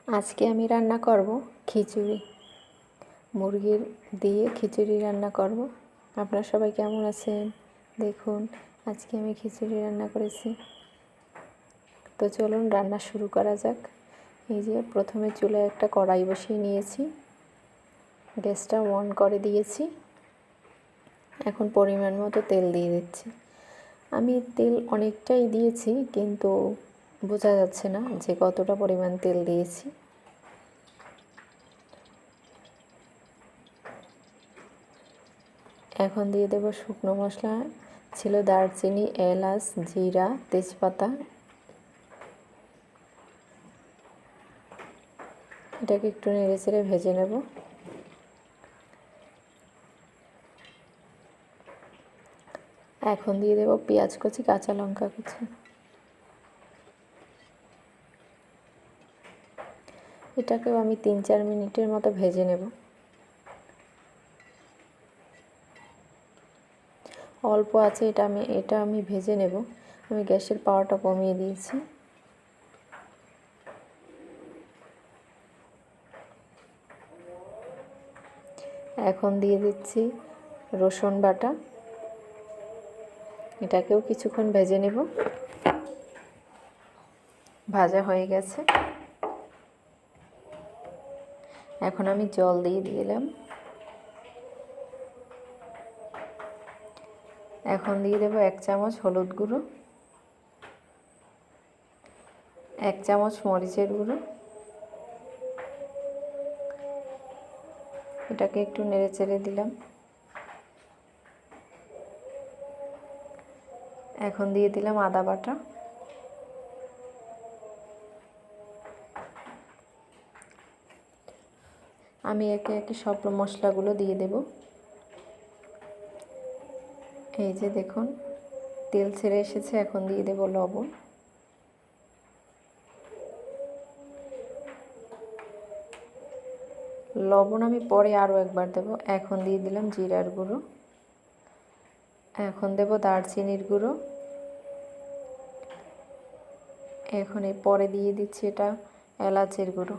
আজকে আমি রান্না করব খিচুড়ি, মুরগির দিয়ে খিচুড়ি রান্না করব। আপনারা সবাই কেমন আছেন? দেখুন আজকে আমি খিচুড়ি রান্না করেছি। তো চলুন রান্না শুরু করা যাক। এই যে প্রথমে চুলায় একটা কড়াই বসিয়ে নিয়েছি, গ্যাসটা অন করে দিয়েছি। এখন পরিমাণ মতো তেল দিয়ে দিচ্ছি। আমি তেল অনেকটাই দিয়েছি, কিন্তু বোঝা যাচ্ছে না যে কতটা পরিমাণ তেল দিয়েছি। এখন দিয়ে দেব শুকনো মশলা, ছিল দারচিনি, এলাচ, জিরা, তেজপাতা। এটাকে একটু নেড়েচেড়ে ভেজে নেব। এখন দিয়ে দেব পেঁয়াজ কুচি, কাঁচা লঙ্কা কুচি। এটাকেও আমি 3-4 মিনিটের মতো ভেজে নেব। অল্প আছে, এটা আমি ভেজে নেব। আমি গ্যাসের পাওয়ারটা কমিয়ে দিয়েছি। এখন দিয়ে দিচ্ছি রসুন বাটা। এটাকেও কিছুক্ষণ ভেজে নেব। ভাজা হয়ে গেছে। এখন আমি জল দিয়ে দিলাম। এখন দিয়ে দেব 1 চামচ হলুদ গুঁড়ো, 1 চামচ মরিচের গুঁড়ো। এটাকে একটু নেড়েচেড়ে দিলাম। এখন দিয়ে দিলাম আদা বাটা। আমি একে একে সব মশলাগুলো দিয়ে দেব। এই যে দেখুন তেল ছেড়ে এসেছে। এখন দিয়ে দেব লবণ। লবণ আমি পরে আরও একবার দেব। এখন দিয়ে দিলাম জিরার গুঁড়ো। এখন দেব দারচিনির গুঁড়ো। এখন পরে দিয়ে দিচ্ছি এটা এলাচের গুঁড়ো।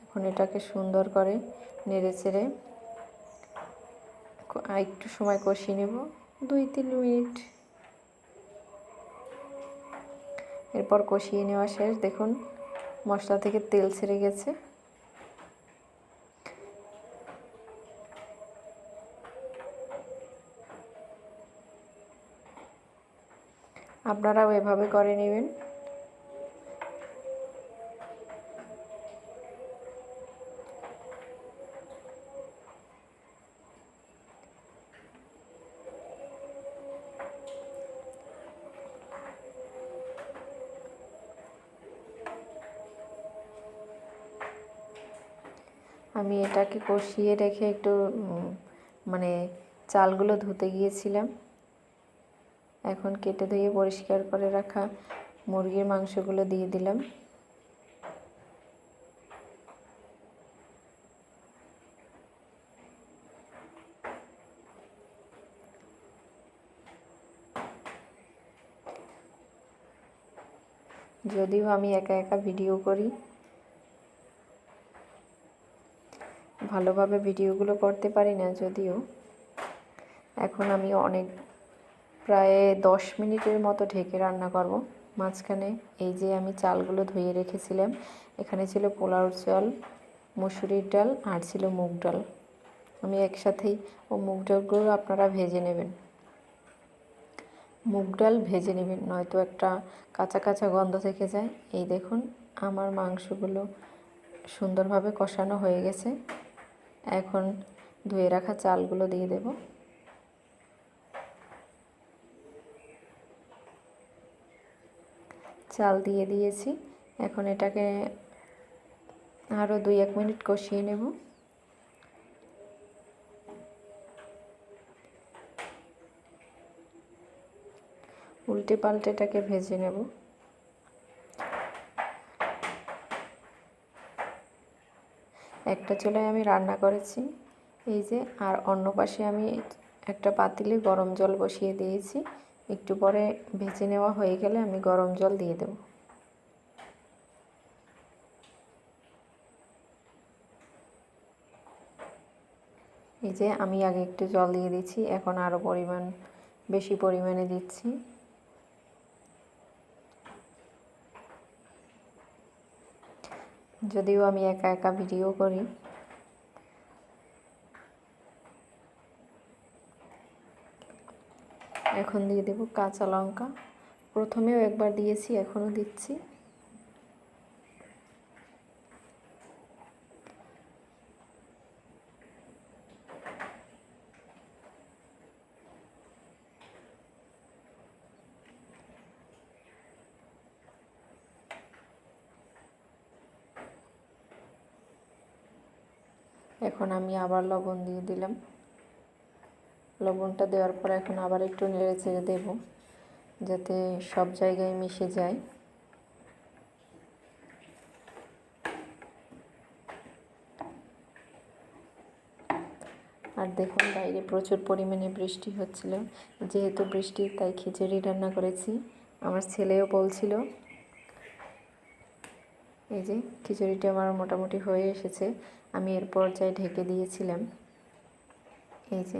এখন এটাকে সুন্দর করে নেড়েচেড়ে একটু সময় কষিয়ে নেব, 2-3 মিনিট। এরপর কষিয়ে নেওয়া শেষ। দেখুন মশলা থেকে তেল ছেড়ে গেছে। আপনারাও এভাবে করে নেবেন। আমি এটাকে কষিয়ে রেখে একটু মানে চালগুলো ধুতে গিয়েছিলাম। এখন কেটে ধুয়ে পরিষ্কার করে রাখা মুরগির মাংসগুলো দিয়ে দিলাম। যদিও আমি একা একা ভিডিও করি, ভালোভাবে ভিডিওগুলো করতে পারি না যদিও। এখন আমি প্রায় 10 মিনিটের মতো ঢেকে রান্না করব। মাঝখানে এই যে আমি চালগুলো ধুয়ে রেখেছিলাম, এখানে ছিল পোলাওর চাল, মুসুরির ডাল আর ছিল মুগ ডাল। আমি একসাথেই মুগ ডালগুলো আপনারা ভেজে নেবেন। মুগ ডাল ভেজে নেবেন, নয়তো একটা কাঁচা কাঁচা গন্ধ থেকে যায়। এই দেখুন আমার মাংসগুলো সুন্দরভাবে কষানো হয়ে গেছে। এখন ধুয়ে রাখা চালগুলো দিয়ে দেব। চাল দিয়ে দিয়েছি। এখন এটাকে আরও 2-1 মিনিট কষিয়ে নেব। উল্টে পাল্টে এটাকে ভেজে নেব। একটা চুলায় আমি রান্না করেছি এই যে, আর অন্য পাশে আমি একটা পাতিলে গরম জল বসিয়ে দিয়েছি। একটু পরে ভেজে নেওয়া হয়ে গেলে আমি গরম জল দিয়ে দেব। এই যে আমি আগে একটু জল দিয়ে দিচ্ছি, এখন আরও বেশি পরিমাণে দিচ্ছি। যদিও আমি একা একা ভিডিও করি, এখন দিয়ে দেব কাঁচা লঙ্কা। প্রথমেও একবার দিয়েছি, এখনও দিচ্ছি। এখন আমি আবার লবণ দিয়ে দিলাম। লবণটা দেওয়ার পর এখন আবার একটু নেড়ে চেড়ে দেব, যাতে সব জায়গায় মিশে যায়। আর দেখুন বাইরে প্রচুর পরিমাণে বৃষ্টি হচ্ছিল, যেহেতু বৃষ্টি তাই খিচুড়ি রান্না করেছি। আমার ছেলেও বলছিল। এই যে খিচুড়িটা আমার মোটামুটি হয়ে এসেছে, আমি এর পর্যায়ে ঢেকে দিয়েছিলাম। এই যে